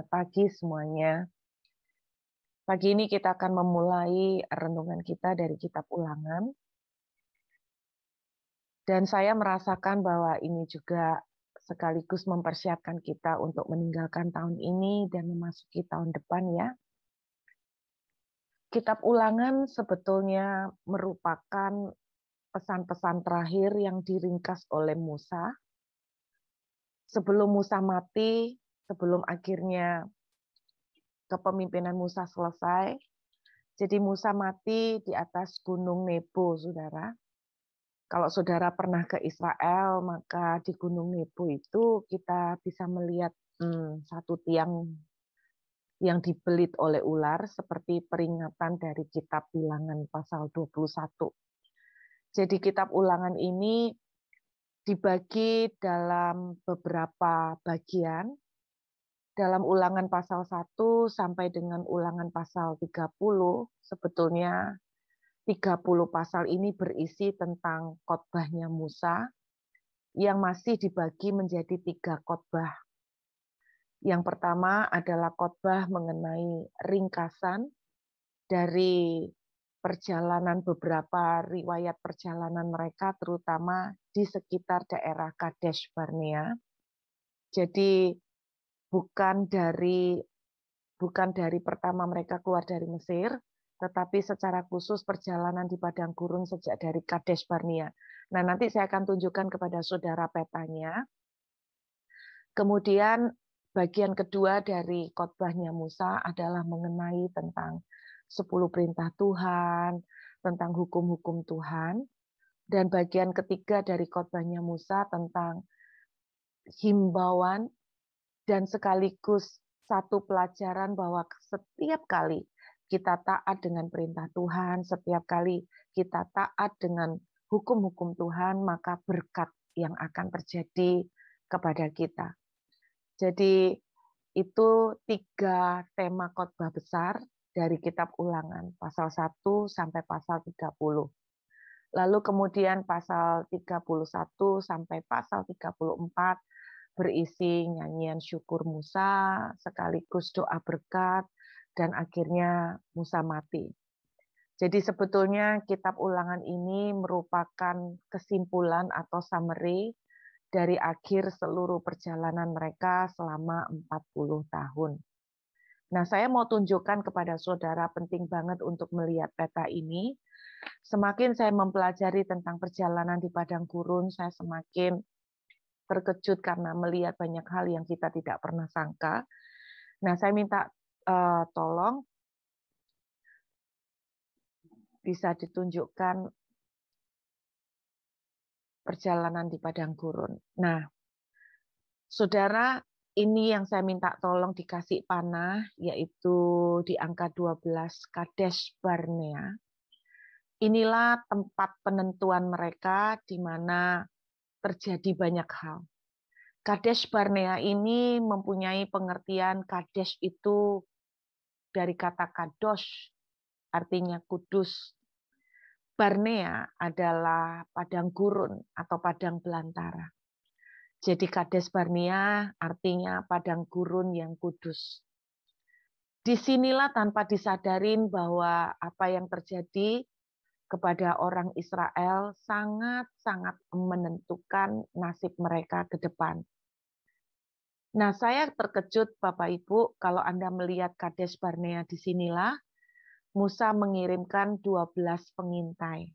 Selamat pagi semuanya. Pagi ini kita akan memulai renungan kita dari kitab Ulangan. Dan saya merasakan bahwa ini juga sekaligus mempersiapkan kita untuk meninggalkan tahun ini dan memasuki tahun depan ya. Kitab Ulangan sebetulnya merupakan pesan-pesan terakhir yang diringkas oleh Musa. Sebelum Musa mati, sebelum akhirnya kepemimpinan Musa selesai, jadi Musa mati di atas Gunung Nebo, saudara. Kalau saudara pernah ke Israel, maka di Gunung Nebo itu kita bisa melihat satu tiang yang dibelit oleh ular seperti peringatan dari kitab Bilangan pasal 21. Jadi kitab Ulangan ini dibagi dalam beberapa bagian. Dalam Ulangan pasal 1 sampai dengan Ulangan pasal 30, sebetulnya 30 pasal ini berisi tentang khotbahnya Musa yang masih dibagi menjadi 3 khotbah. Yang pertama adalah khotbah mengenai ringkasan dari perjalanan beberapa riwayat perjalanan mereka terutama di sekitar daerah Kadesh Barnea. Jadi bukan dari pertama mereka keluar dari Mesir, tetapi secara khusus perjalanan di padang gurun sejak dari Kadesh Barnea. Nah, nanti saya akan tunjukkan kepada saudara petanya. Kemudian bagian kedua dari khotbahnya Musa adalah mengenai tentang 10 perintah Tuhan, tentang hukum-hukum Tuhan. Dan bagian ketiga dari khotbahnya Musa tentang himbauan dan sekaligus satu pelajaran bahwa setiap kali kita taat dengan perintah Tuhan, setiap kali kita taat dengan hukum-hukum Tuhan, maka berkat yang akan terjadi kepada kita. Jadi itu 3 tema khotbah besar dari kitab Ulangan, pasal 1 sampai pasal 30. Lalu kemudian pasal 31 sampai pasal 34 berisi nyanyian syukur Musa, sekaligus doa berkat, dan akhirnya Musa mati. Jadi sebetulnya kitab Ulangan ini merupakan kesimpulan atau summary dari akhir seluruh perjalanan mereka selama 40 tahun. Nah, saya mau tunjukkan kepada saudara penting banget untuk melihat peta ini. Semakin saya mempelajari tentang perjalanan di padang gurun, saya semakin terkejut karena melihat banyak hal yang kita tidak pernah sangka. Nah, saya minta tolong bisa ditunjukkan perjalanan di padang gurun. Nah, saudara, ini yang saya minta tolong dikasih panah, yaitu di angka 12 Kadesh Barnea. Inilah tempat penentuan mereka di mana terjadi banyak hal. Kadesh Barnea ini mempunyai pengertian Kadesh itu dari kata kadosh, artinya kudus. Barnea adalah padang gurun atau padang belantara. Jadi Kadesh Barnea artinya padang gurun yang kudus. Disinilah tanpa disadarin bahwa apa yang terjadi kepada orang Israel sangat-sangat menentukan nasib mereka ke depan. Nah, saya terkejut Bapak Ibu kalau Anda melihat Kadesh Barnea di sinilah Musa mengirimkan 12 pengintai.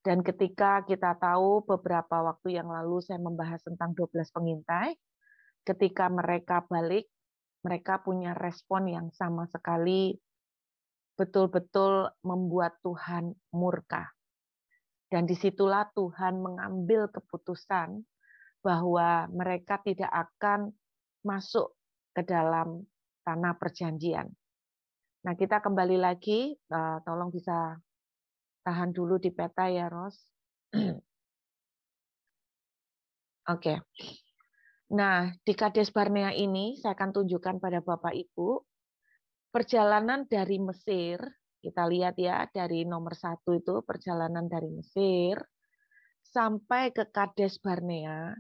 Dan ketika kita tahu beberapa waktu yang lalu saya membahas tentang 12 pengintai, ketika mereka balik, mereka punya respon yang sama sekali betul-betul membuat Tuhan murka. Dan disitulah Tuhan mengambil keputusan bahwa mereka tidak akan masuk ke dalam tanah perjanjian. Nah, kita kembali lagi, tolong bisa tahan dulu di peta ya, Ros. Oke. Nah, di Kadesh Barnea ini saya akan tunjukkan pada Bapak Ibu perjalanan dari Mesir. Kita lihat ya, dari nomor 1 itu perjalanan dari Mesir sampai ke Kadesh Barnea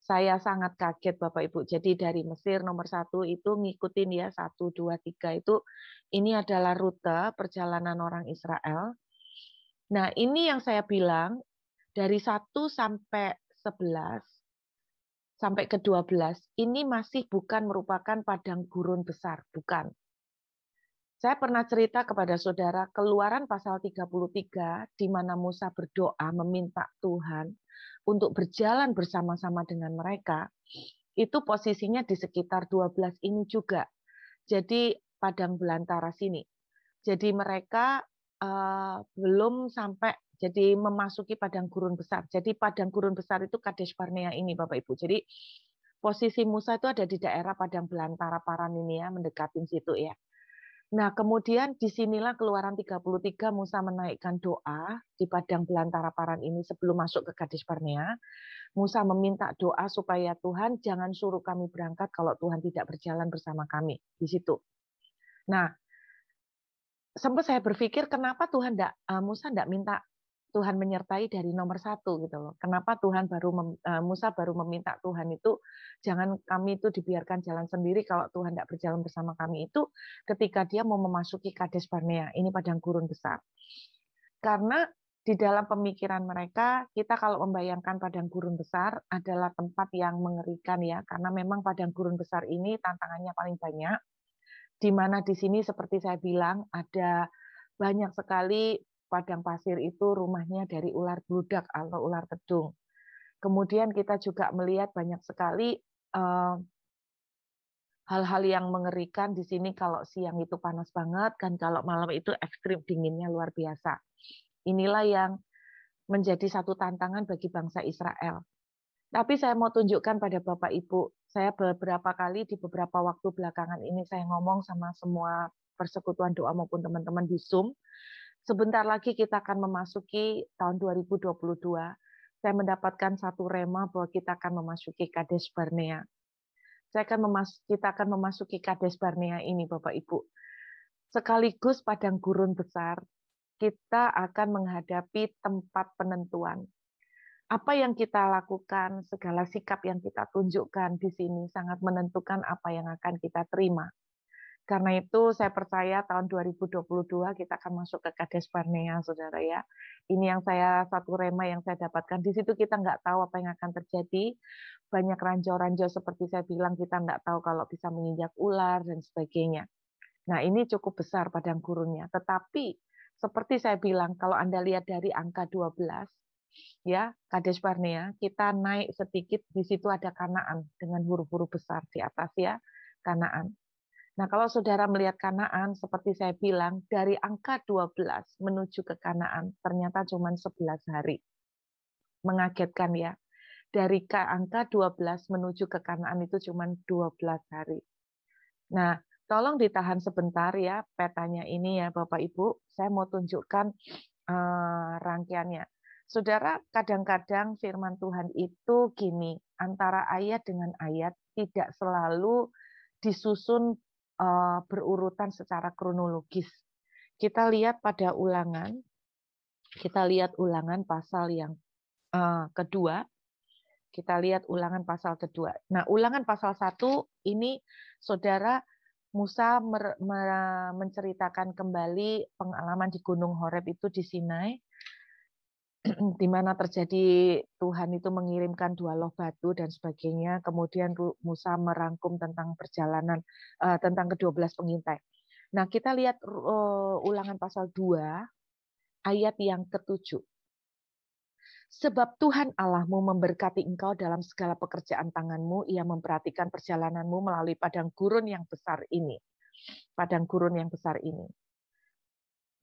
Saya sangat kaget Bapak Ibu. Jadi dari Mesir nomor 1 itu ngikutin ya 1, 2, 3 itu ini adalah rute perjalanan orang Israel. Nah ini yang saya bilang dari 1 sampai 11 sampai ke 12 ini masih bukan merupakan padang gurun besar, bukan. Saya pernah cerita kepada saudara Keluaran pasal 33 di mana Musa berdoa meminta Tuhan untuk berjalan bersama-sama dengan mereka. Itu posisinya di sekitar 12 ini juga. Jadi padang belantara sini. Jadi mereka belum sampai jadi memasuki padang gurun besar. Jadi padang gurun besar itu Kadesh Barnea ini Bapak Ibu. Jadi posisi Musa itu ada di daerah padang belantara Paran ini ya, mendekatin situ ya. Nah, kemudian disinilah Keluaran 33 Musa menaikkan doa di padang belantara Paran ini sebelum masuk ke Kadesh Barnea. Musa meminta doa supaya Tuhan jangan suruh kami berangkat kalau Tuhan tidak berjalan bersama kami di situ. Nah, sempat saya berpikir kenapa Musa enggak minta Tuhan menyertai dari nomor 1 gitu loh. Kenapa Musa baru meminta Tuhan itu jangan kami itu dibiarkan jalan sendiri kalau Tuhan tidak berjalan bersama kami itu ketika dia mau memasuki Kadesh Barnea, ini padang gurun besar. Karena di dalam pemikiran mereka, kita kalau membayangkan padang gurun besar adalah tempat yang mengerikan ya, karena memang padang gurun besar ini tantangannya paling banyak, di mana di sini seperti saya bilang ada banyak sekali padang pasir itu rumahnya dari ular bludak atau ular kedung. Kemudian kita juga melihat banyak sekali hal-hal yang mengerikan di sini. Kalau siang itu panas banget, kan kalau malam itu ekstrim dinginnya luar biasa. Inilah yang menjadi satu tantangan bagi bangsa Israel. Tapi saya mau tunjukkan pada Bapak Ibu, saya beberapa kali di beberapa waktu belakangan ini saya ngomong sama semua persekutuan doa maupun teman-teman di Zoom. Sebentar lagi kita akan memasuki tahun 2022. Saya mendapatkan satu rema bahwa kita akan memasuki Kadesh Barnea. Kita akan memasuki Kadesh Barnea ini Bapak Ibu. Sekaligus padang gurun besar, kita akan menghadapi tempat penentuan. Apa yang kita lakukan, segala sikap yang kita tunjukkan di sini sangat menentukan apa yang akan kita terima. Karena itu saya percaya tahun 2022 kita akan masuk ke Kadesh Barnea, saudara ya. Ini yang satu rema yang saya dapatkan. Di situ kita nggak tahu apa yang akan terjadi. Banyak ranjau-ranjau seperti saya bilang, kita nggak tahu kalau bisa menginjak ular dan sebagainya. Nah ini cukup besar padang gurunnya. Tetapi seperti saya bilang, kalau Anda lihat dari angka 12, ya Kadesh Barnea, kita naik sedikit, di situ ada Kanaan dengan huruf-huruf besar di atas ya, Kanaan. Nah, kalau saudara melihat Kanaan, seperti saya bilang, dari angka 12 menuju ke Kanaan, ternyata cuma 11 hari. Mengagetkan ya. Dari angka 12 menuju ke Kanaan itu cuma 12 hari. Nah, tolong ditahan sebentar ya petanya ini ya Bapak Ibu. Saya mau tunjukkan rangkaiannya. Saudara, kadang-kadang firman Tuhan itu gini, antara ayat dengan ayat tidak selalu disusun berurutan secara kronologis. Kita lihat pada Ulangan, pasal yang kedua. Kita lihat Ulangan pasal kedua. Nah, Ulangan pasal 1 ini, saudara, Musa menceritakan kembali pengalaman di Gunung Horeb itu di Sinai, di mana terjadi Tuhan itu mengirimkan 2 loh batu dan sebagainya. Kemudian Musa merangkum tentang perjalanan, tentang ke-12 pengintai. Nah, kita lihat Ulangan pasal 2, ayat yang ke-7. Sebab Tuhan Allahmu memberkati engkau dalam segala pekerjaan tanganmu, ia memperhatikan perjalananmu melalui padang gurun yang besar ini. Padang gurun yang besar ini.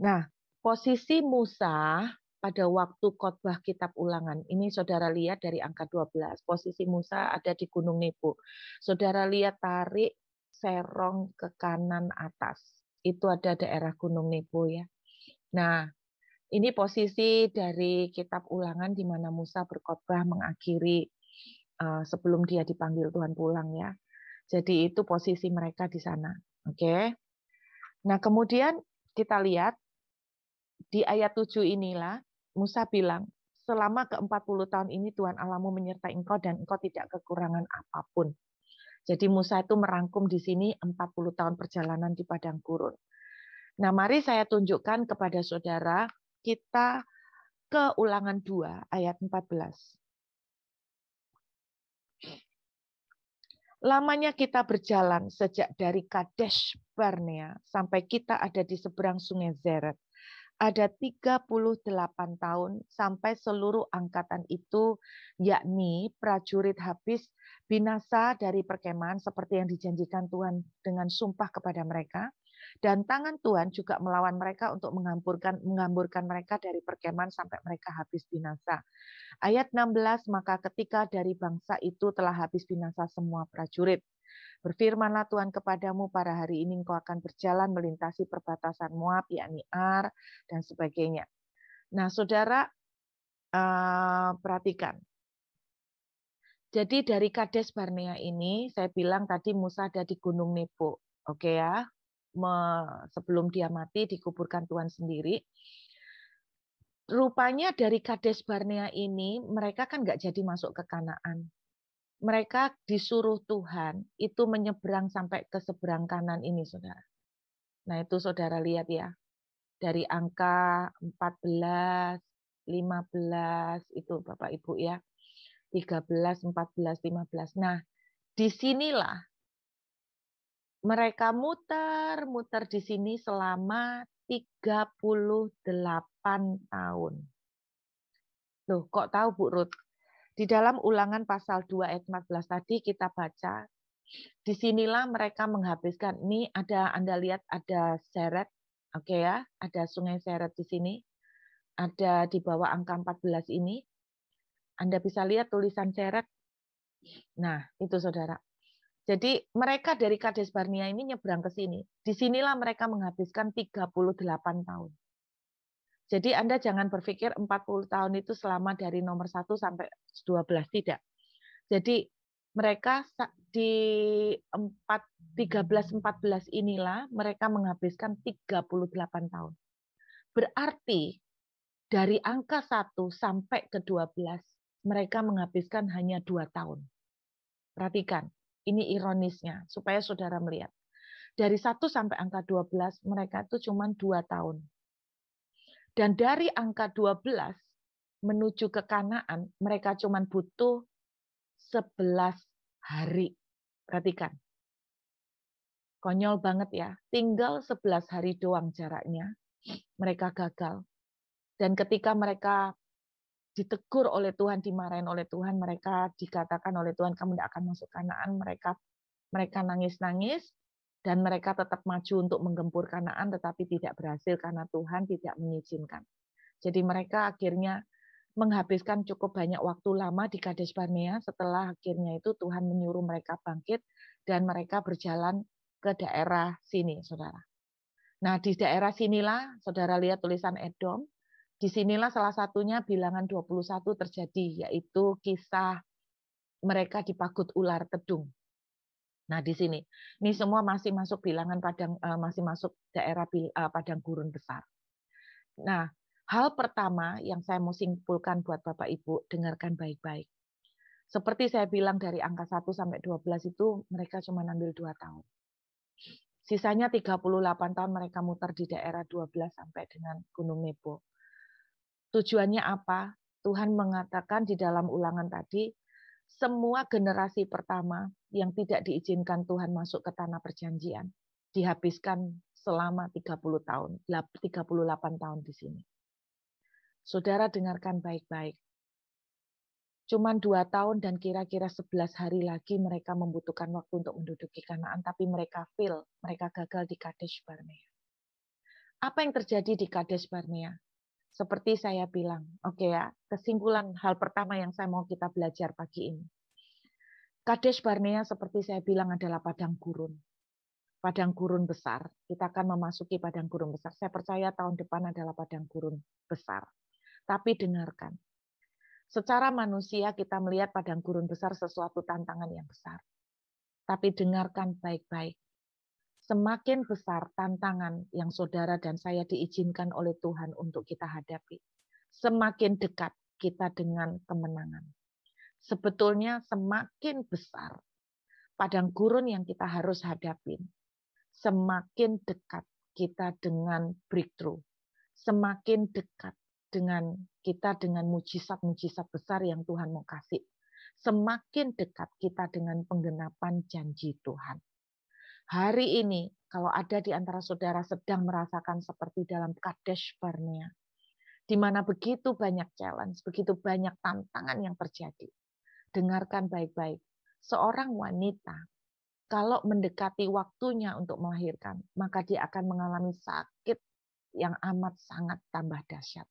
Nah, posisi Musa pada waktu khotbah kitab Ulangan, ini saudara lihat dari angka 12, posisi Musa ada di Gunung Nebo. Saudara lihat tarik serong ke kanan atas, itu ada daerah Gunung Nebo ya. Nah, ini posisi dari kitab Ulangan di mana Musa berkhotbah mengakhiri sebelum dia dipanggil Tuhan pulang ya. Jadi itu posisi mereka di sana. Oke. Nah, kemudian kita lihat di ayat 7 inilah Musa bilang, selama ke-40 tahun ini Tuhan Allahmu menyertai engkau dan engkau tidak kekurangan apapun. Jadi Musa itu merangkum di sini 40 tahun perjalanan di padang gurun. Nah, mari saya tunjukkan kepada saudara, kita ke Ulangan 2 ayat 14. Lamanya kita berjalan sejak dari Kadesh Barnea sampai kita ada di seberang sungai Zered. Ada 38 tahun sampai seluruh angkatan itu, yakni prajurit habis binasa dari perkemahan seperti yang dijanjikan Tuhan dengan sumpah kepada mereka. Dan tangan Tuhan juga melawan mereka untuk menghamburkan mereka dari perkemahan sampai mereka habis binasa. Ayat 16, maka ketika dari bangsa itu telah habis binasa semua prajurit, berfirmanlah Tuhan kepadamu, pada hari ini engkau akan berjalan melintasi perbatasan Moab, yakni Ar, dan sebagainya. Nah, saudara, perhatikan. Jadi dari Kades Barnea ini, saya bilang tadi Musa ada di Gunung Nebo. Oke ya, sebelum dia mati dikuburkan Tuhan sendiri. Rupanya dari Kades Barnea ini, mereka kan nggak jadi masuk ke Kanaan. Mereka disuruh Tuhan itu menyeberang sampai ke seberang kanan ini, saudara. Nah, itu saudara lihat ya. Dari angka 14, 15, itu Bapak Ibu ya. 13, 14, 15. Nah, disinilah mereka muter-muter di sini selama 38 tahun. Loh, kok tahu Bu Ruth? Di dalam Ulangan pasal 2 ayat 14 tadi kita baca, disinilah mereka menghabiskan, ini ada, Anda lihat ada Seret, oke ya, ada sungai Seret di sini, ada di bawah angka 14 ini, Anda bisa lihat tulisan Seret. Nah, itu saudara. Jadi mereka dari Kades Barnea ini nyebrang ke sini. Disinilah mereka menghabiskan 38 tahun. Jadi Anda jangan berpikir 40 tahun itu selama dari nomor 1 sampai 12, tidak. Jadi mereka di 13-14 inilah mereka menghabiskan 38 tahun. Berarti dari angka 1 sampai ke 12 mereka menghabiskan hanya 2 tahun. Perhatikan, ini ironisnya supaya saudara melihat. Dari 1 sampai angka 12 mereka itu cuma 2 tahun. Dan dari angka 12 menuju ke Kanaan, mereka cuma butuh 11 hari. Perhatikan. Konyol banget ya. Tinggal 11 hari doang jaraknya. Mereka gagal. Dan ketika mereka ditegur oleh Tuhan, dimarahin oleh Tuhan, mereka dikatakan oleh Tuhan, kamu tidak akan masuk Kanaan. Mereka nangis-nangis. Dan mereka tetap maju untuk menggempur Kanaan, tetapi tidak berhasil karena Tuhan tidak mengizinkan. Jadi mereka akhirnya menghabiskan cukup banyak waktu lama di Kades Barnea, setelah akhirnya itu Tuhan menyuruh mereka bangkit dan mereka berjalan ke daerah sini, saudara. Nah, di daerah sinilah, saudara lihat tulisan Edom, di sinilah salah satunya bilangan 21 terjadi, yaitu kisah mereka dipagut ular tedung. Nah, di sini, ini semua masih masuk bilangan padang, masih masuk daerah padang gurun besar. Nah, hal pertama yang saya mau simpulkan buat Bapak Ibu, dengarkan baik-baik. Seperti saya bilang dari angka 1 sampai 12 itu mereka cuma ambil 2 tahun. Sisanya 38 tahun mereka muter di daerah 12 sampai dengan Gunung Nebo. Tujuannya apa? Tuhan mengatakan di dalam Ulangan tadi, semua generasi pertama yang tidak diizinkan Tuhan masuk ke tanah perjanjian dihabiskan selama 30 tahun, 38 tahun di sini. Saudara dengarkan baik-baik. Cuman 2 tahun dan kira-kira 11 hari lagi mereka membutuhkan waktu untuk menduduki Kanaan, tapi mereka fail, mereka gagal di Kades Barnea. Apa yang terjadi di Kades Barnea? Seperti saya bilang, oke ya, kesimpulan hal pertama yang saya mau kita belajar pagi ini. Kades Barnea seperti saya bilang adalah padang gurun. Padang gurun besar. Kita akan memasuki padang gurun besar. Saya percaya tahun depan adalah padang gurun besar. Tapi dengarkan. Secara manusia kita melihat padang gurun besar sesuatu tantangan yang besar. Tapi dengarkan baik-baik. Semakin besar tantangan yang saudara dan saya diizinkan oleh Tuhan untuk kita hadapi, semakin dekat kita dengan kemenangan. Sebetulnya semakin besar padang gurun yang kita harus hadapin, semakin dekat kita dengan breakthrough, semakin dekat dengan kita dengan mujizat-mujizat besar yang Tuhan mau kasih, semakin dekat kita dengan penggenapan janji Tuhan. Hari ini, kalau ada di antara saudara sedang merasakan seperti dalam Kadesh Barnea, di mana begitu banyak challenge, begitu banyak tantangan yang terjadi. Dengarkan baik-baik. Seorang wanita, kalau mendekati waktunya untuk melahirkan, maka dia akan mengalami sakit yang amat sangat tambah dahsyat.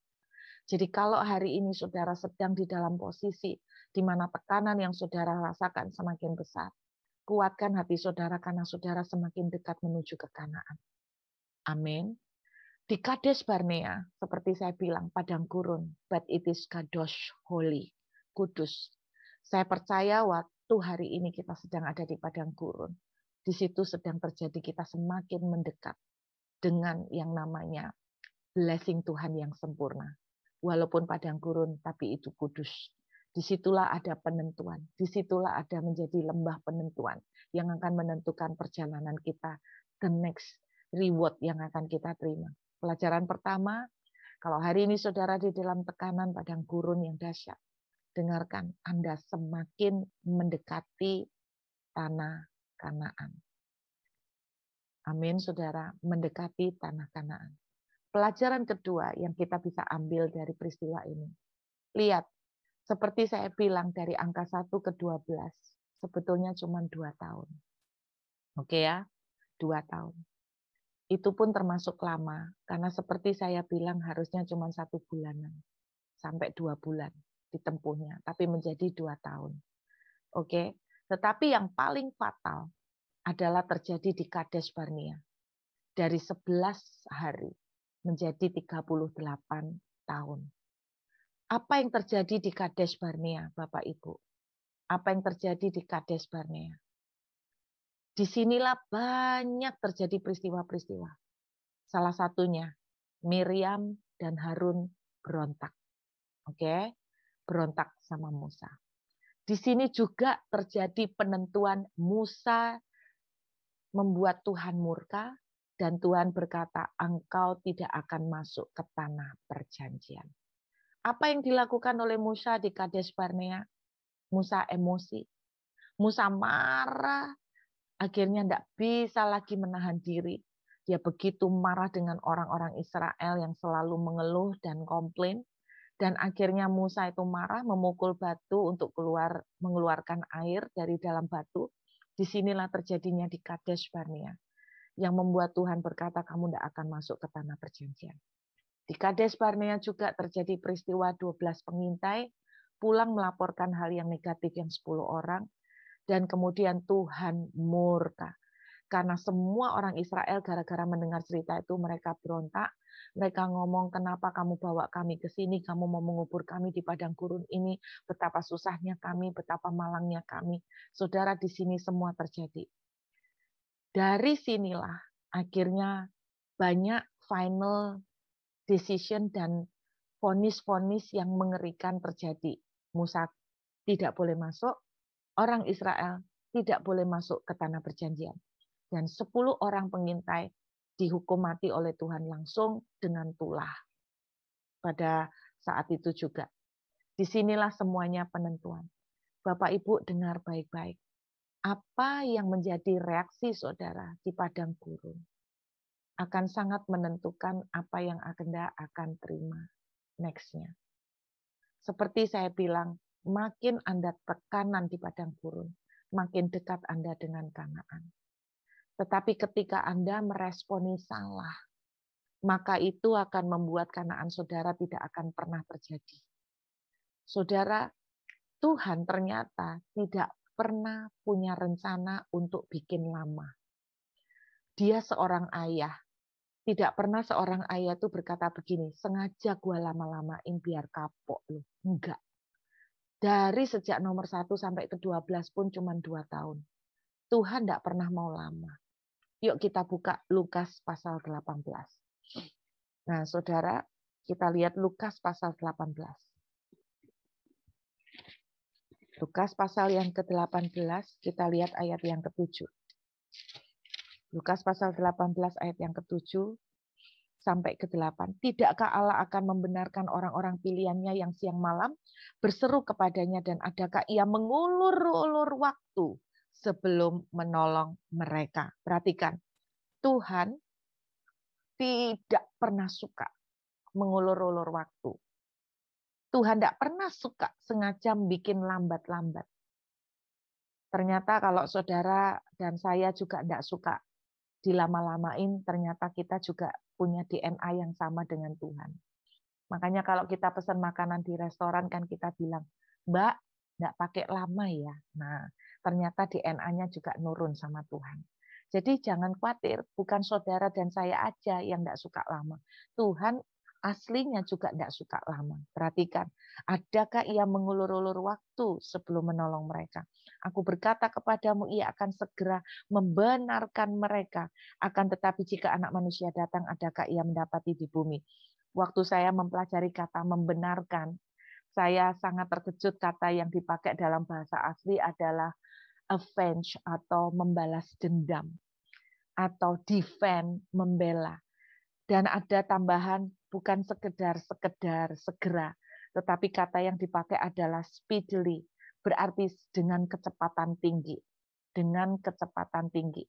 Jadi kalau hari ini saudara sedang di dalam posisi di mana tekanan yang saudara rasakan semakin besar, kuatkan hati saudara karena saudara semakin dekat menuju ke Kanaan. Amin. Di Kadesh Barnea, seperti saya bilang, padang gurun, but it is kadosh, holy, kudus. Saya percaya waktu hari ini kita sedang ada di padang gurun. Di situ sedang terjadi kita semakin mendekat dengan yang namanya blessing Tuhan yang sempurna. Walaupun padang gurun, tapi itu kudus. Disitulah ada penentuan. Disitulah ada menjadi lembah penentuan yang akan menentukan perjalanan kita, the next reward yang akan kita terima. Pelajaran pertama, kalau hari ini saudara di dalam tekanan padang gurun yang dahsyat, dengarkan, Anda semakin mendekati tanah Kanaan. Amin, saudara, mendekati tanah Kanaan. Pelajaran kedua yang kita bisa ambil dari peristiwa ini. Lihat, seperti saya bilang dari angka 1 ke 12, sebetulnya cuma 2 tahun. Oke ya, 2 tahun. Itu pun termasuk lama, karena seperti saya bilang harusnya cuma 1 bulanan, sampai 2 bulan ditempuhnya, tapi menjadi 2 tahun. Oke, tetapi yang paling fatal adalah terjadi di Kadesh Barnea. Dari 11 hari menjadi 38 tahun. Apa yang terjadi di Kadesh Barnea, Bapak Ibu? Apa yang terjadi di Kadesh Barnea? Disinilah banyak terjadi peristiwa-peristiwa. Salah satunya, Miriam dan Harun berontak. Oke, berontak sama Musa. Di sini juga terjadi penentuan Musa membuat Tuhan murka, dan Tuhan berkata, engkau tidak akan masuk ke tanah perjanjian. Apa yang dilakukan oleh Musa di Kadesh Barnea? Musa emosi. Musa marah. Akhirnya tidak bisa lagi menahan diri. Dia begitu marah dengan orang-orang Israel yang selalu mengeluh dan komplain. Dan akhirnya Musa itu marah memukul batu untuk mengeluarkan air dari dalam batu. Disinilah terjadinya di Kadesh Barnea. Yang membuat Tuhan berkata, kamu tidak akan masuk ke tanah perjanjian. Di Kadesh Barnea juga terjadi peristiwa 12 pengintai pulang melaporkan hal yang negatif yang 10 orang. Dan kemudian Tuhan murka. Karena semua orang Israel gara-gara mendengar cerita itu mereka berontak. Mereka ngomong, kenapa kamu bawa kami ke sini, kamu mau mengubur kami di padang gurun ini, betapa susahnya kami, betapa malangnya kami. Saudara, di sini semua terjadi. Dari sinilah akhirnya banyak final decision dan vonis-vonis yang mengerikan terjadi. Musa tidak boleh masuk, orang Israel tidak boleh masuk ke tanah perjanjian. Dan 10 orang pengintai dihukum mati oleh Tuhan langsung dengan tulah. Pada saat itu juga. Disinilah semuanya penentuan. Bapak Ibu dengar baik-baik. Apa yang menjadi reaksi saudara di padang gurun akan sangat menentukan apa yang Anda akan terima next-nya. Seperti saya bilang, makin Anda tekanan di padang gurun, makin dekat Anda dengan Kanaan. Tetapi ketika Anda meresponi salah, maka itu akan membuat Kanaan saudara tidak akan pernah terjadi. Saudara, Tuhan ternyata tidak pernah punya rencana untuk bikin lama. Dia seorang ayah. Tidak pernah seorang ayah itu berkata begini, sengaja gue lama-lamain biar kapok lu. Enggak. Dari sejak nomor 1 sampai ke 12 pun cuma 2 tahun. Tuhan tidak pernah mau lama. Yuk kita buka Lukas pasal 18. Nah, saudara, kita lihat Lukas pasal 18. Lukas pasal yang ke-18, kita lihat ayat yang ke-7. Lukas pasal 18 ayat yang ke-7 sampai ke-8. Tidakkah Allah akan membenarkan orang-orang pilihannya yang siang malam berseru kepadanya, dan adakah ia mengulur-ulur waktu sebelum menolong mereka? Perhatikan, Tuhan tidak pernah suka mengulur-ulur waktu. Tuhan tidak pernah suka sengaja bikin lambat-lambat. Ternyata kalau saudara dan saya juga tidak suka dilama-lamain, ternyata kita juga punya DNA yang sama dengan Tuhan. Makanya kalau kita pesan makanan di restoran kan kita bilang, Mbak, tidak pakai lama ya. Nah, ternyata DNA-nya juga nurun sama Tuhan. Jadi jangan khawatir, bukan saudara dan saya aja yang tidak suka lama. Tuhan aslinya juga tidak suka lama. Perhatikan, adakah ia mengulur-ulur waktu sebelum menolong mereka? Aku berkata kepadamu, ia akan segera membenarkan mereka. Akan tetapi jika Anak Manusia datang, adakah ia mendapati di bumi? Waktu saya mempelajari kata membenarkan, saya sangat terkejut. Kata yang dipakai dalam bahasa asli adalah avenge atau membalas dendam, atau defend, membela. Dan ada tambahan, bukan sekedar segera, tetapi kata yang dipakai adalah speedily, berarti dengan kecepatan tinggi. Dengan kecepatan tinggi.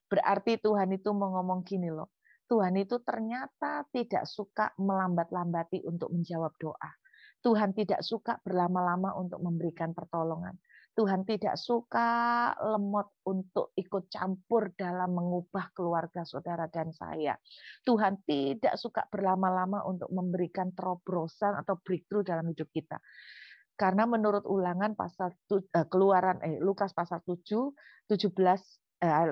Berarti Tuhan itu mau ngomong gini loh, Tuhan itu ternyata tidak suka melambat-lambati untuk menjawab doa. Tuhan tidak suka berlama-lama untuk memberikan pertolongan. Tuhan tidak suka lemot untuk ikut campur dalam mengubah keluarga saudara dan saya. Tuhan tidak suka berlama-lama untuk memberikan terobosan atau breakthrough dalam hidup kita. Karena menurut Ulangan pasal Lukas pasal 7, 17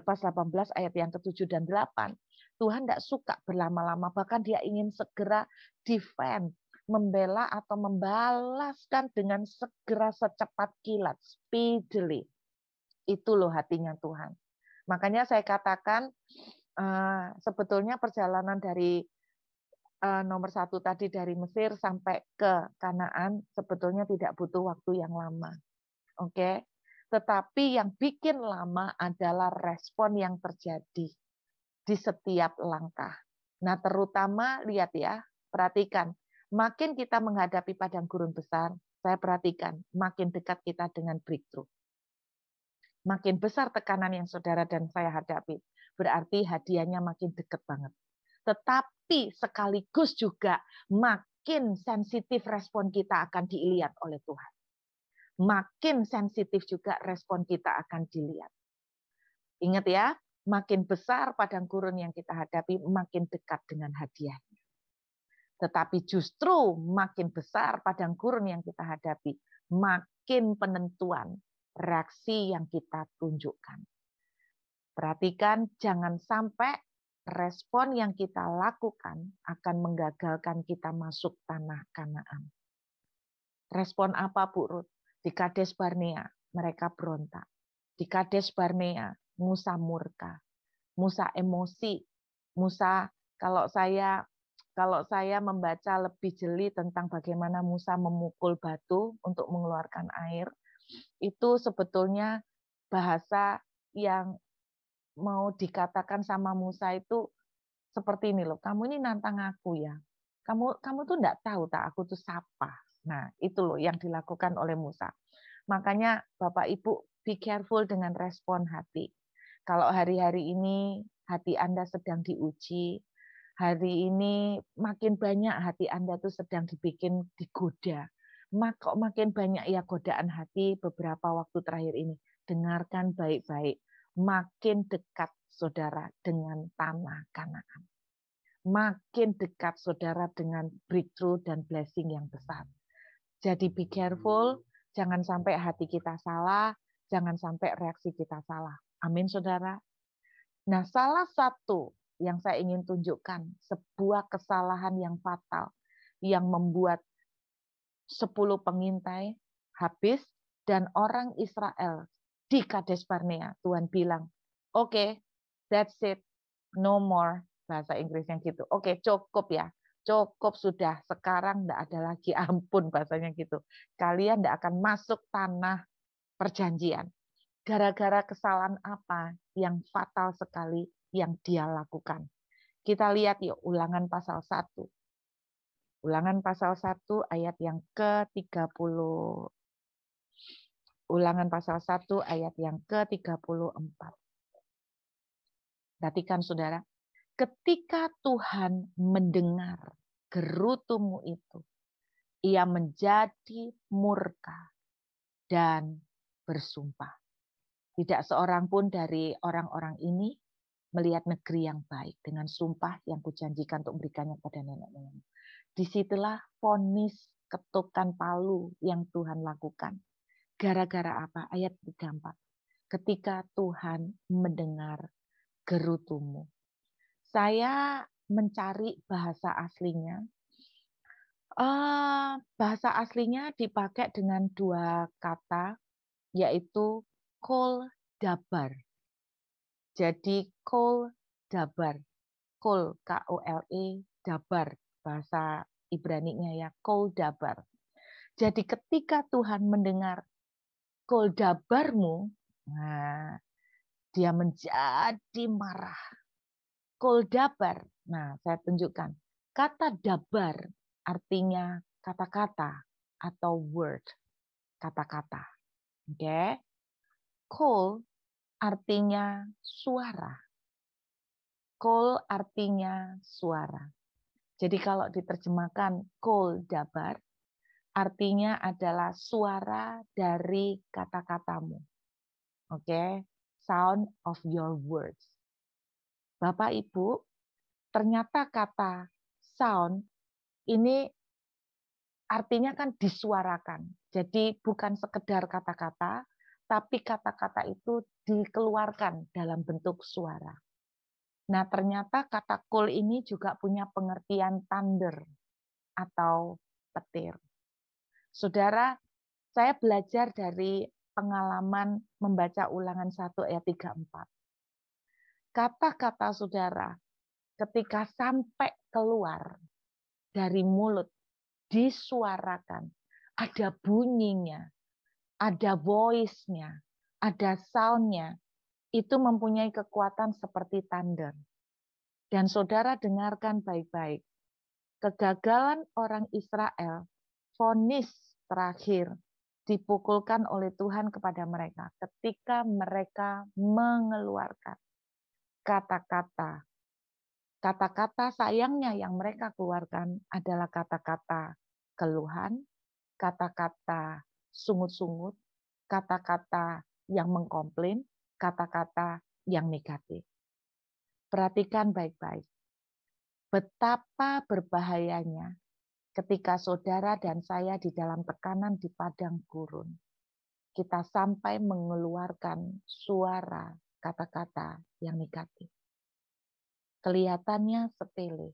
pas 18 ayat yang ke-7 dan 8, Tuhan tidak suka berlama-lama, bahkan dia ingin segera defend, membela atau membalaskan dengan segera secepat kilat, speedily. Itu loh hatinya Tuhan. Makanya saya katakan sebetulnya perjalanan dari nomor 1 tadi dari Mesir sampai ke Kanaan sebetulnya tidak butuh waktu yang lama. Oke. Tetapi yang bikin lama adalah respon yang terjadi di setiap langkah. Nah, terutama lihat ya, perhatikan, makin kita menghadapi padang gurun besar, saya perhatikan, makin dekat kita dengan breakthrough. Makin besar tekanan yang saudara dan saya hadapi, berarti hadiahnya makin dekat banget. Tetapi sekaligus juga makin sensitif respon kita akan dilihat oleh Tuhan. Makin sensitif juga respon kita akan dilihat. Ingat ya, makin besar padang gurun yang kita hadapi, makin dekat dengan hadiahnya. Tetapi justru makin besar padang gurun yang kita hadapi, makin penentuan reaksi yang kita tunjukkan. Perhatikan, jangan sampai respon yang kita lakukan akan menggagalkan kita masuk tanah Kanaan. Respon apa, Bu Ruth? Di Kades Barnea, mereka berontak. Di Kades Barnea, Musa murka. Musa emosi. Musa, kalau saya membaca lebih jeli tentang bagaimana Musa memukul batu untuk mengeluarkan air, itu sebetulnya bahasa yang mau dikatakan sama Musa itu seperti ini loh, kamu ini nantang aku ya. Kamu tuh enggak tahu tak aku tuh siapa. Nah, itu loh yang dilakukan oleh Musa. Makanya Bapak Ibu be careful dengan respon hati. Kalau hari-hari ini hati Anda sedang diuji, hari ini makin banyak hati Anda tuh sedang dibikin digoda. Kok makin banyak ya godaan hati beberapa waktu terakhir ini. Dengarkan baik-baik. Makin dekat saudara dengan tanah Kanaan. Makin dekat saudara dengan breakthrough dan blessing yang besar. Jadi be careful, jangan sampai hati kita salah, jangan sampai reaksi kita salah. Amin saudara. Nah, salah satu yang saya ingin tunjukkan, sebuah kesalahan yang fatal yang membuat 10 pengintai habis dan orang Israel di Kades Barnea. Tuhan bilang, oke, that's it, no more. Bahasa Inggrisnya gitu. Oke, cukup ya. Cukup sudah. Sekarang enggak ada lagi, ampun bahasanya gitu. Kalian enggak akan masuk tanah perjanjian. Gara-gara kesalahan apa yang fatal sekali yang dia lakukan. Kita lihat yuk Ulangan pasal 1. Ulangan pasal 1 ayat yang ke-30. Ulangan pasal 1 ayat yang ke-34. Perhatikan saudara, ketika Tuhan mendengar gerutumu itu, ia menjadi murka dan bersumpah. Tidak seorang pun dari orang-orang ini melihat negeri yang baik dengan sumpah yang kujanjikan untuk memberikannya kepada nenek moyang. Disitulah vonis ketukan palu yang Tuhan lakukan. Gara-gara apa? Ayat 34. Ketika Tuhan mendengar gerutumu. Saya mencari bahasa aslinya. Bahasa aslinya dipakai dengan dua kata, yaitu kol dabar. Jadi kol dabar. Kol, K-O-L-E, dabar. Bahasa Ibrani-nya ya, kol dabar. Jadi ketika Tuhan mendengar kol dabarmu, nah, dia menjadi marah. Kol dabar. Nah, saya tunjukkan. Kata dabar artinya kata-kata atau word. Kata-kata. Oke. Kol artinya suara. Kol artinya suara. Jadi kalau diterjemahkan kol dabar, artinya adalah suara dari kata-katamu. Oke. Sound of your words. Bapak Ibu, ternyata kata sound ini artinya kan disuarakan. Jadi bukan sekedar kata-kata, tapi kata-kata itu dikeluarkan dalam bentuk suara. Nah, ternyata kata kol ini juga punya pengertian thunder atau petir. Saudara, saya belajar dari pengalaman membaca Ulangan 1 ayat 34. Kata-kata saudara ketika sampai keluar dari mulut, disuarakan, ada bunyinya, ada voice-nya, ada sound-nya, itu mempunyai kekuatan seperti thunder. Dan saudara dengarkan baik-baik, kegagalan orang Israel, vonis terakhir, dipukulkan oleh Tuhan kepada mereka ketika mereka mengeluarkan kata-kata. Kata-kata sayangnya yang mereka keluarkan adalah kata-kata keluhan, kata-kata sungut-sungut, kata-kata yang mengkomplain, kata-kata yang negatif. Perhatikan baik-baik. Betapa berbahayanya ketika saudara dan saya di dalam tekanan di padang gurun. Kita sampai mengeluarkan suara kata-kata yang negatif. Kelihatannya sepele,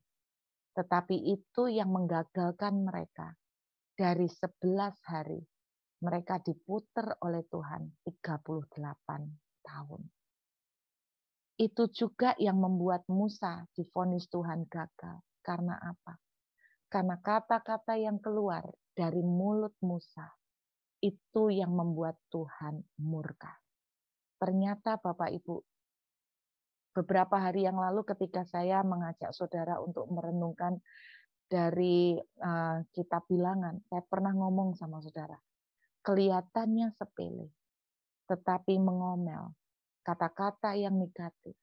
tetapi itu yang menggagalkan mereka. Dari 11 hari, mereka diputer oleh Tuhan 38 tahun. Itu juga yang membuat Musa divonis Tuhan gagal. Karena apa? Karena kata-kata yang keluar dari mulut Musa, itu yang membuat Tuhan murka. Ternyata Bapak Ibu, beberapa hari yang lalu ketika saya mengajak saudara untuk merenungkan dari kitab Bilangan, saya pernah ngomong sama saudara, kelihatannya sepele, tetapi mengomel, kata-kata yang negatif,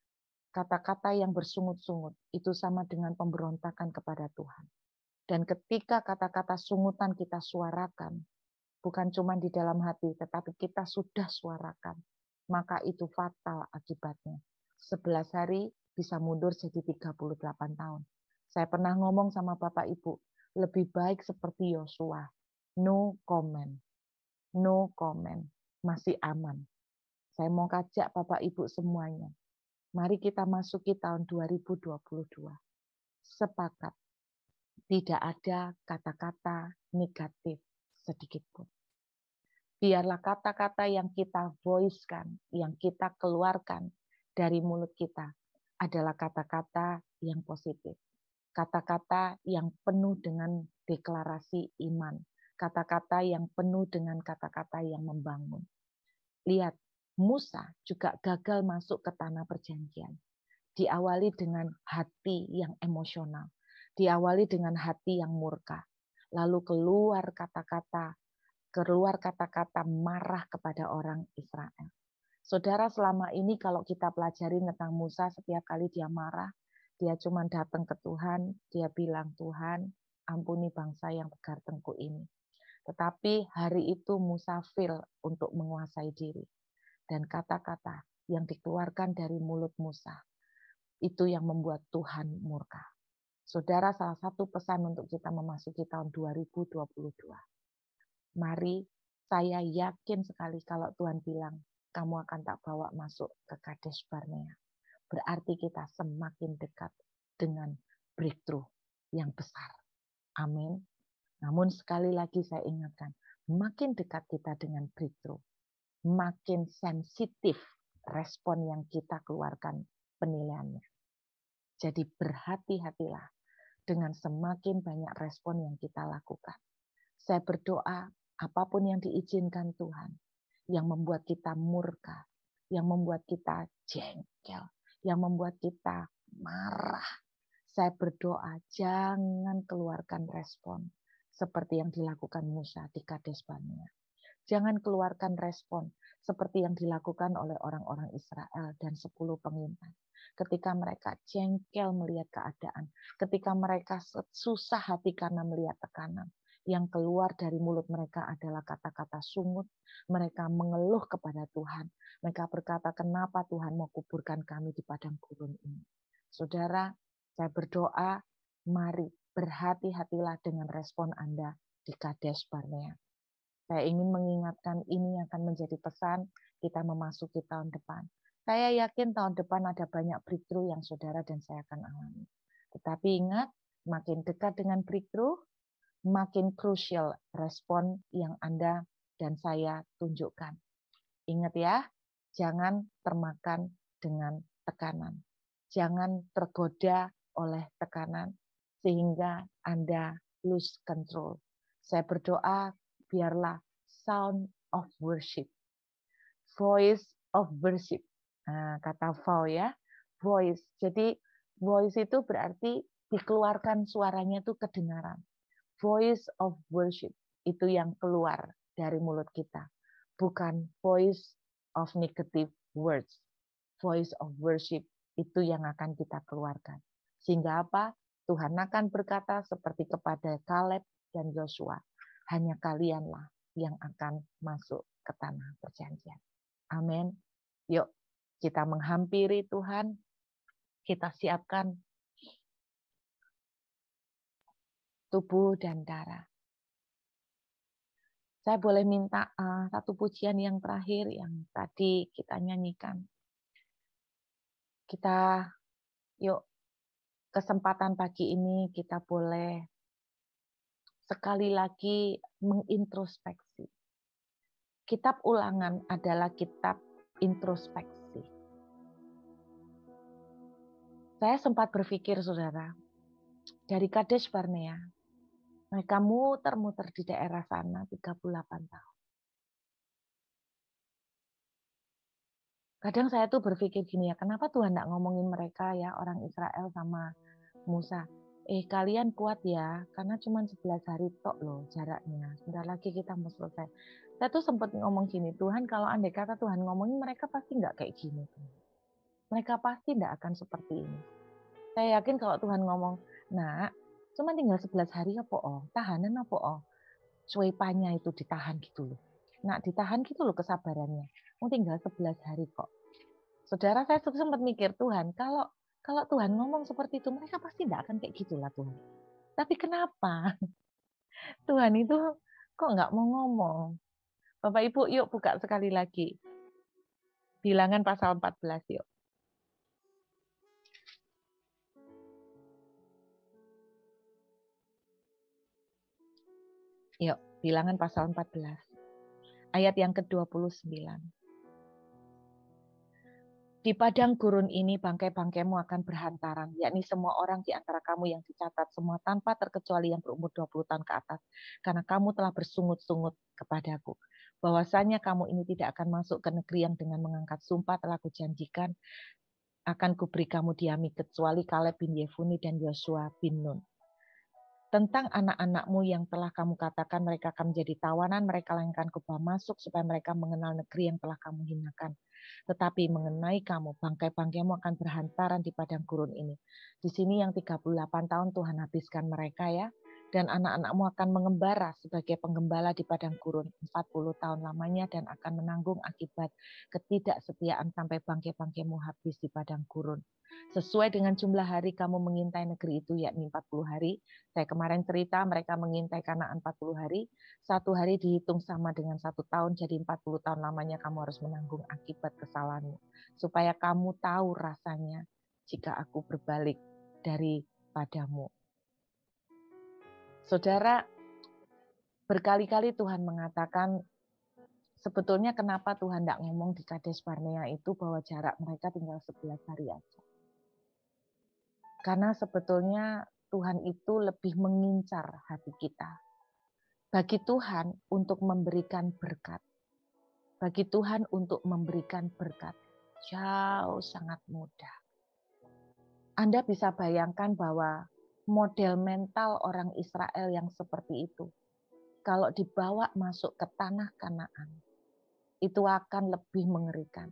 kata-kata yang bersungut-sungut, itu sama dengan pemberontakan kepada Tuhan. Dan ketika kata-kata sungutan kita suarakan, bukan cuma di dalam hati, tetapi kita sudah suarakan, maka itu fatal akibatnya. 11 hari bisa mundur jadi 38 tahun. Saya pernah ngomong sama Bapak Ibu, lebih baik seperti Yosua. No comment. No comment. Masih aman. Saya mau ajak Bapak Ibu semuanya. Mari kita masuki tahun 2022. Sepakat. Tidak ada kata-kata negatif sedikit pun. Biarlah kata-kata yang kita voice-kan, yang kita keluarkan dari mulut kita adalah kata-kata yang positif. Kata-kata yang penuh dengan deklarasi iman. Kata-kata yang penuh dengan kata-kata yang membangun. lihat, Musa juga gagal masuk ke tanah perjanjian. Diawali dengan hati yang emosional. Diawali dengan hati yang murka. Lalu keluar kata-kata marah kepada orang Israel. Saudara, selama ini kalau kita pelajari tentang Musa, setiap kali dia marah, dia cuma datang ke Tuhan, dia bilang, Tuhan, ampuni bangsa yang tegar tengkuk ini. Tetapi hari itu Musa feel untuk menguasai diri. Dan kata-kata yang dikeluarkan dari mulut Musa, itu yang membuat Tuhan murka. Saudara, salah satu pesan untuk kita memasuki tahun 2022. Mari, saya yakin sekali kalau Tuhan bilang, kamu akan tak bawa masuk ke Kades Barnea. Berarti kita semakin dekat dengan breakthrough yang besar. Amin. Namun sekali lagi saya ingatkan, makin dekat kita dengan breakthrough, makin sensitif respon yang kita keluarkan penilaiannya. Jadi berhati-hatilah dengan semakin banyak respon yang kita lakukan. Saya berdoa apapun yang diizinkan Tuhan, yang membuat kita murka, yang membuat kita jengkel, yang membuat kita marah. Saya berdoa jangan keluarkan respon seperti yang dilakukan Musa di Kades Barnea. Jangan keluarkan respon seperti yang dilakukan oleh orang-orang Israel dan 10 pengintai. Ketika mereka jengkel melihat keadaan, ketika mereka susah hati karena melihat tekanan, yang keluar dari mulut mereka adalah kata-kata sungut. Mereka mengeluh kepada Tuhan. Mereka berkata, kenapa Tuhan mau kuburkan kami di padang gurun ini? Saudara, saya berdoa, mari berhati-hatilah dengan respon Anda di Kades Barnea. Saya ingin mengingatkan ini akan menjadi pesan kita memasuki tahun depan. Saya yakin tahun depan ada banyak breakthrough yang saudara dan saya akan alami. Tetapi ingat, makin dekat dengan breakthrough, makin krusial respon yang Anda dan saya tunjukkan. Ingat ya, jangan termakan dengan tekanan. Jangan tergoda oleh tekanan sehingga Anda lose control. Saya berdoa biarlah sound of worship, voice of worship. Nah, kata vow ya, voice. Jadi voice itu berarti dikeluarkan suaranya itu kedengaran. Voice of worship itu yang keluar dari mulut kita. Bukan voice of negative words. Voice of worship itu yang akan kita keluarkan. Sehingga apa? Tuhan akan berkata seperti kepada Kaleb dan Yosua. Hanya kalianlah yang akan masuk ke tanah perjanjian. Amin. Yuk kita menghampiri Tuhan. Kita siapkan tubuh dan darah. Saya boleh minta satu pujian yang terakhir yang tadi kita nyanyikan. Kita, yuk, kesempatan pagi ini kita boleh sekali lagi mengintrospeksi. Kitab Ulangan adalah kitab introspeksi. Saya sempat berpikir, saudara, dari Kades Barnea, mereka muter-muter di daerah sana 38 tahun. Kadang saya tuh berpikir gini ya, kenapa Tuhan nggak ngomongin mereka ya, orang Israel sama Musa. Kalian kuat ya, karena cuma 11 hari tok loh jaraknya. Sebentar lagi kita mau selesai. Saya tuh sempat ngomong gini, Tuhan kalau andai kata Tuhan ngomongin mereka pasti nggak kayak gini. Mereka pasti nggak akan seperti ini. Saya yakin kalau Tuhan ngomong, nah cuma tinggal 11 hari apa tahanan apa suepanya itu ditahan gitu loh. Nah ditahan gitu loh kesabarannya. Mau tinggal 11 hari kok. Saudara, saya sempat mikir, Tuhan kalau Tuhan ngomong seperti itu, mereka pasti tidak akan kayak gitulah Tuhan. Tapi kenapa Tuhan itu kok nggak mau ngomong? Bapak Ibu, yuk buka sekali lagi. Bilangan pasal 14 yuk. Yuk, Bilangan pasal 14. Ayat yang ke-29. Di padang gurun ini bangkai-bangkaimu akan berhantaran, yakni semua orang di antara kamu yang dicatat, semua tanpa terkecuali yang berumur 20 tahun ke atas, karena kamu telah bersungut-sungut kepadaku. bahwasanya kamu ini tidak akan masuk ke negeri yang dengan mengangkat sumpah telah kujanjikan akan kuberi kamu diami kecuali Kaleb bin Yefune dan Yosua bin Nun. Tentang anak-anakmu yang telah kamu katakan mereka akan menjadi tawanan, mereka yang akan kubawa masuk supaya mereka mengenal negeri yang telah kamu hinakan. Tetapi mengenai kamu, bangkai-bangkaimu akan berhantaran di padang gurun ini. Di sini yang 38 tahun Tuhan habiskan mereka ya. Dan anak-anakmu akan mengembara sebagai penggembala di padang gurun 40 tahun lamanya dan akan menanggung akibat ketidaksetiaan sampai bangkai-bangkaimu habis di padang gurun. Sesuai dengan jumlah hari kamu mengintai negeri itu yakni 40 hari. Saya kemarin cerita mereka mengintai Kanaan 40 hari. 1 hari dihitung sama dengan 1 tahun, jadi 40 tahun lamanya kamu harus menanggung akibat kesalahanmu. Supaya kamu tahu rasanya jika aku berbalik daripadamu. Saudara, berkali-kali Tuhan mengatakan, sebetulnya kenapa Tuhan tidak ngomong di Kades Barnea itu bahwa jarak mereka tinggal 11 hari aja. Karena sebetulnya Tuhan itu lebih mengincar hati kita. Bagi Tuhan untuk memberikan berkat. Bagi Tuhan untuk memberikan berkat. Jauh sangat mudah. Anda bisa bayangkan bahwa model mental orang Israel yang seperti itu, kalau dibawa masuk ke tanah Kanaan, itu akan lebih mengerikan.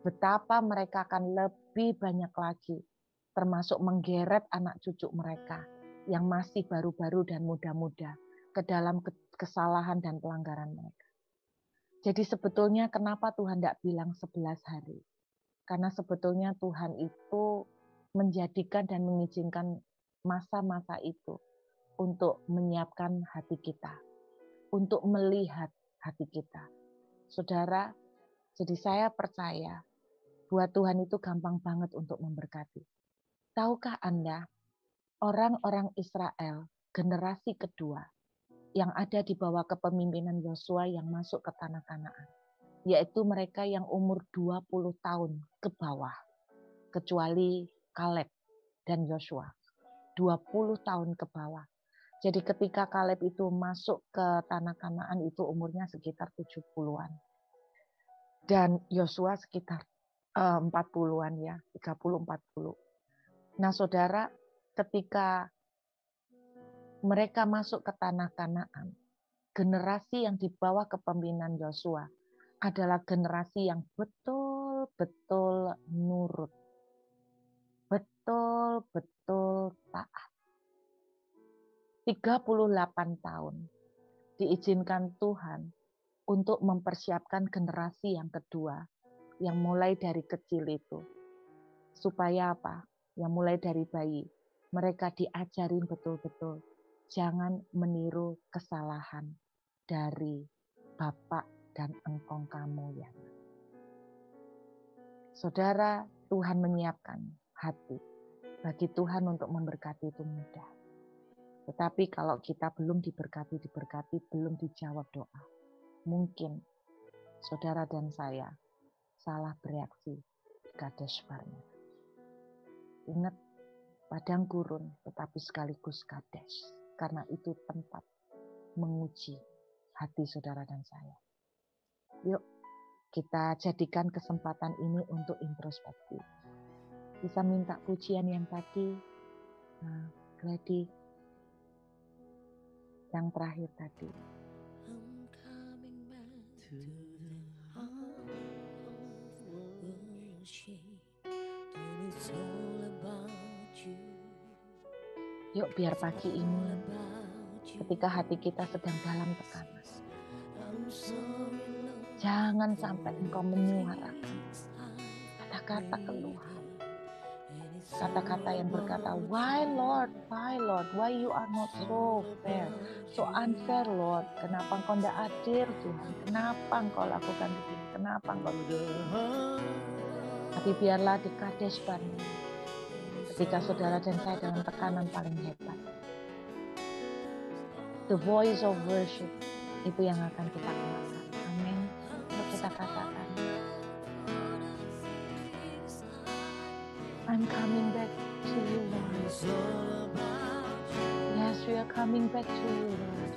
Betapa mereka akan lebih banyak lagi, termasuk menggeret anak cucu mereka yang masih baru-baru dan muda-muda ke dalam kesalahan dan pelanggaran mereka. Jadi sebetulnya kenapa Tuhan tidak bilang 11 hari? Karena sebetulnya Tuhan itu menjadikan dan mengizinkan masa-masa itu untuk menyiapkan hati kita, untuk melihat hati kita. Saudara, jadi saya percaya buat Tuhan itu gampang banget untuk memberkati. Tahukah Anda, orang-orang Israel generasi kedua yang ada di bawah kepemimpinan Yosua yang masuk ke tanah Kanaan, yaitu mereka yang umur 20 tahun ke bawah, kecuali Kaleb dan Yosua, 20 tahun ke bawah. Jadi ketika Kaleb itu masuk ke tanah Kanaan itu umurnya sekitar 70-an. Dan Yosua sekitar 40-an ya, 30-40. Nah saudara, ketika mereka masuk ke tanah Kanaan, generasi yang di bawah kepemimpinan Yosua adalah generasi yang betul-betul nurut. Betul-betul taat. 38 tahun diizinkan Tuhan untuk mempersiapkan generasi yang kedua yang mulai dari kecil itu. Supaya apa? Yang mulai dari bayi. Mereka diajarin betul-betul. Jangan meniru kesalahan dari bapak dan engkong kamu ya. Saudara, Tuhan menyiapkan hati. Bagi Tuhan untuk memberkati itu mudah. Tetapi kalau kita belum diberkati, belum dijawab doa. Mungkin saudara dan saya salah bereaksi di Kades Barnea. Ingat, padang gurun tetapi sekaligus Kades. Karena itu tempat menguji hati saudara dan saya. Yuk, kita jadikan kesempatan ini untuk introspeksi. Bisa minta pujian yang tadi, Glady, yang terakhir tadi. Yuk biar pagi ini, ketika hati kita sedang dalam tekanan, jangan sampai engkau menyuarakan kata-kata keluhan. Kata-kata yang berkata, why Lord, why you are not so fair, so unfair Lord, kenapa engkau tidak adil Tuhan, kenapa engkau lakukan begini, kenapa engkau begini. Tapi biarlah di Kades Barnea, ketika saudara dan saya dalam tekanan paling hebat, the voice of worship itu yang akan kita keluarkan. Amin. Untuk kita katakan, I'm coming back to you, Lord. Yes, we are coming back to you, Lord.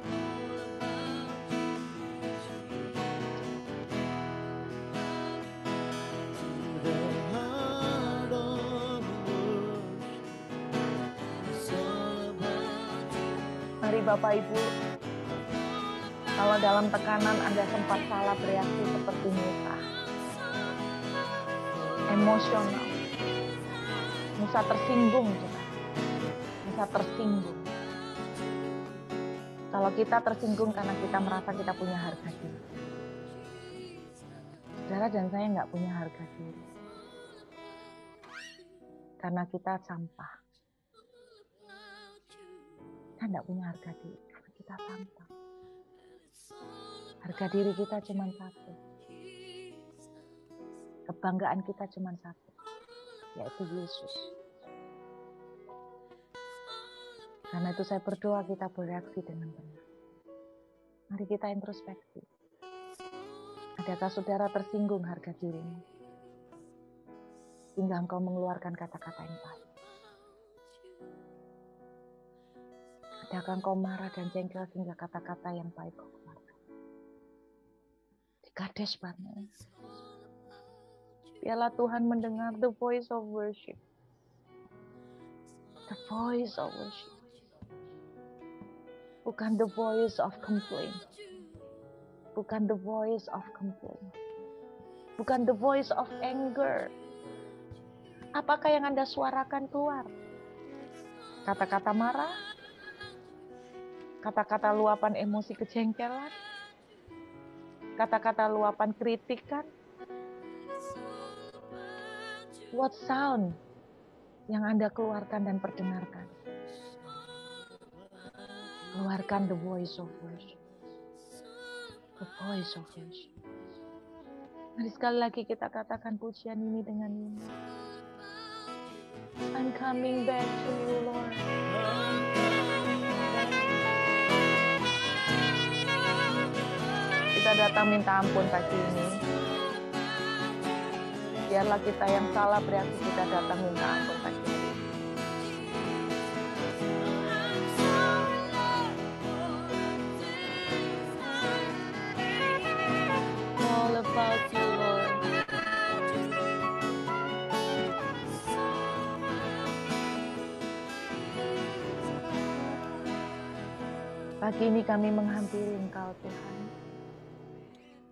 Mari Bapak Ibu, kalau dalam tekanan Anda sempat salah bereaksi seperti Musa, emosional, Musa tersinggung juga, Musa tersinggung. Kalau kita tersinggung karena kita merasa kita punya harga diri, saudara dan saya nggak punya harga diri, karena kita sampah. Kita nggak punya harga diri, karena kita sampah. Harga diri kita cuma satu. Kebanggaan kita cuma satu, yaitu Yesus. Karena itu saya berdoa kita bereaksi dengan benar. Mari kita introspeksi. Adakah saudara tersinggung harga dirimu? Hingga engkau mengeluarkan kata-kata yang baik. Adakah engkau marah dan jengkel sehingga kata-kata yang baik kau keluarkan? Di Kadesh Barnea, biarlah Tuhan mendengar the voice of worship. The voice of worship. Bukan the voice of complaint. Bukan the voice of complaint. Bukan the voice of anger. Apakah yang Anda suarakan keluar? Kata-kata marah? Kata-kata luapan emosi kejengkelan? Kata-kata luapan kritikan? What sound yang Anda keluarkan dan perdengarkan? Keluarkan the voice of worship. The voice of worship. Mari sekali lagi kita katakan pujian ini dengan ini. I'm coming back to you, Lord. Kita datang minta ampun pagi ini. Biarlah kita yang salah bereaksi, kita datang minta ampun pagi ini. All about you, Lord. Pagi ini kami menghampiri Engkau, Tuhan.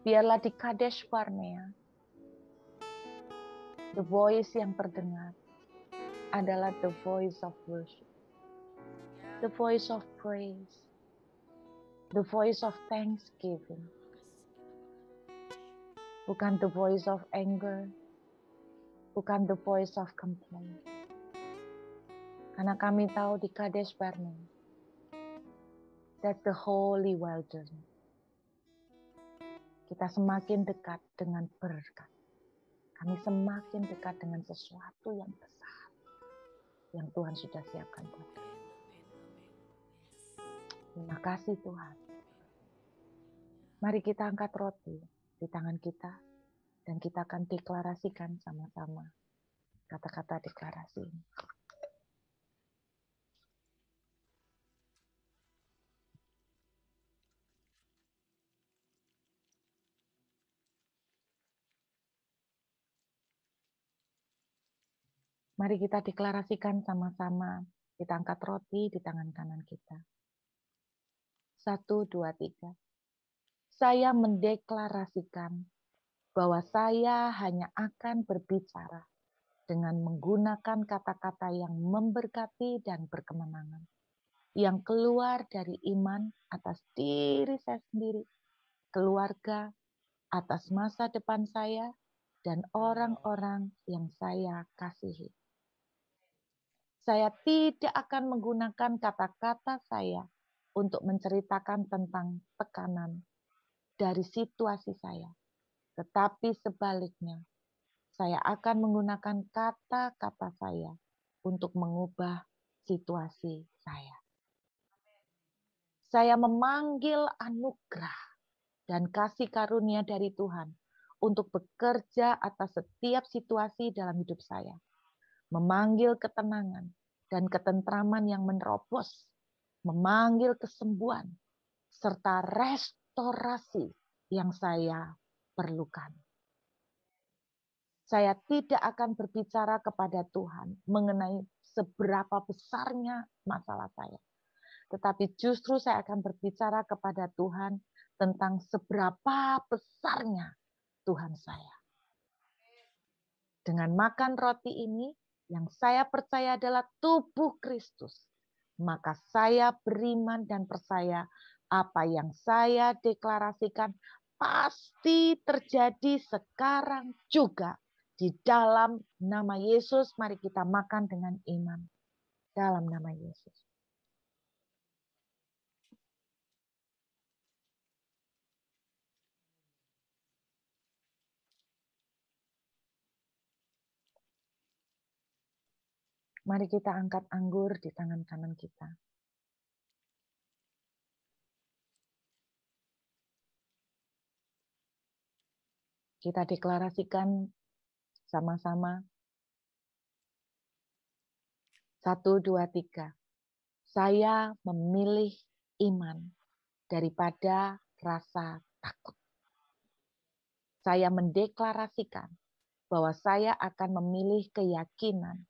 Biarlah di Kadesh Barnea, the voice yang terdengar adalah the voice of worship, the voice of praise, the voice of thanksgiving. Bukan the voice of anger, bukan the voice of complaint. Karena kami tahu di Kadesh Barnea, that's the holy wilderness. Kita semakin dekat dengan berkat. Kami semakin dekat dengan sesuatu yang besar yang Tuhan sudah siapkan buat kami. Terima kasih Tuhan. Mari kita angkat roti di tangan kita dan kita akan deklarasikan sama-sama kata-kata deklarasi ini. Mari kita deklarasikan sama-sama. Kita angkat roti di tangan kanan kita. 1, 2, 3. Saya mendeklarasikan bahwa saya hanya akan berbicara dengan menggunakan kata-kata yang memberkati dan berkemenangan. Yang keluar dari iman atas diri saya sendiri, keluarga, atas masa depan saya, dan orang-orang yang saya kasihi. Saya tidak akan menggunakan kata-kata saya untuk menceritakan tentang tekanan dari situasi saya. Tetapi sebaliknya, saya akan menggunakan kata-kata saya untuk mengubah situasi saya. Saya memanggil anugerah dan kasih karunia dari Tuhan untuk bekerja atas setiap situasi dalam hidup saya. Memanggil ketenangan dan ketentraman yang menerobos, memanggil kesembuhan, serta restorasi yang saya perlukan. Saya tidak akan berbicara kepada Tuhan mengenai seberapa besarnya masalah saya. tetapi justru saya akan berbicara kepada Tuhan tentang seberapa besarnya Tuhan saya. Dengan makan roti ini, yang saya percaya adalah tubuh Kristus, maka saya beriman dan percaya apa yang saya deklarasikan pasti terjadi sekarang juga. Di dalam nama Yesus, mari kita makan dengan iman. Dalam nama Yesus. Mari kita angkat anggur di tangan kanan kita. Kita deklarasikan sama-sama. 1, 2, 3. Saya memilih iman daripada rasa takut. Saya mendeklarasikan bahwa saya akan memilih keyakinan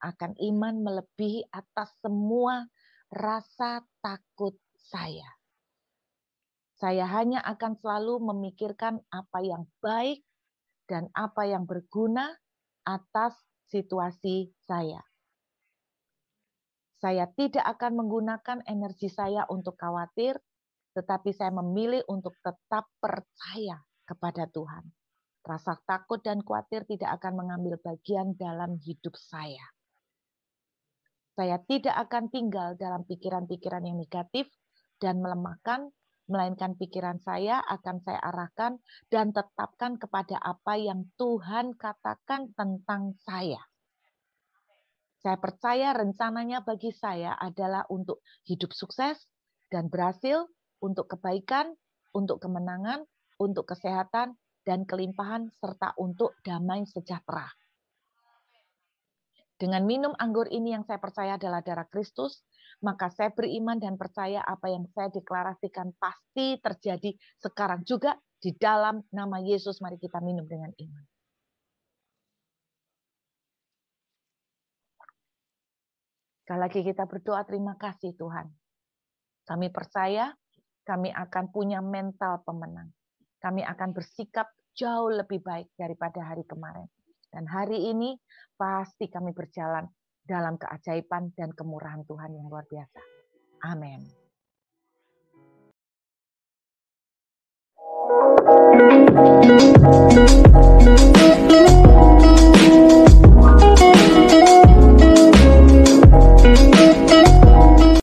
akan iman melebihi atas semua rasa takut saya. Saya hanya akan selalu memikirkan apa yang baik dan apa yang berguna atas situasi saya. Saya tidak akan menggunakan energi saya untuk khawatir, tetapi saya memilih untuk tetap percaya kepada Tuhan. Rasa takut dan khawatir tidak akan mengambil bagian dalam hidup saya. Saya tidak akan tinggal dalam pikiran-pikiran yang negatif dan melemahkan, melainkan pikiran saya akan saya arahkan dan tetapkan kepada apa yang Tuhan katakan tentang saya. Saya percaya rencananya bagi saya adalah untuk hidup sukses dan berhasil, untuk kebaikan, untuk kemenangan, untuk kesehatan, dan kelimpahan, serta untuk damai sejahtera. Dengan minum anggur ini yang saya percaya adalah darah Kristus, maka saya beriman dan percaya apa yang saya deklarasikan pasti terjadi sekarang juga di dalam nama Yesus. Mari kita minum dengan iman. Sekali lagi kita berdoa, terima kasih Tuhan. Kami percaya kami akan punya mental pemenang. Kami akan bersikap jauh lebih baik daripada hari kemarin. Dan hari ini pasti kami berjalan dalam keajaiban dan kemurahan Tuhan yang luar biasa. Amin.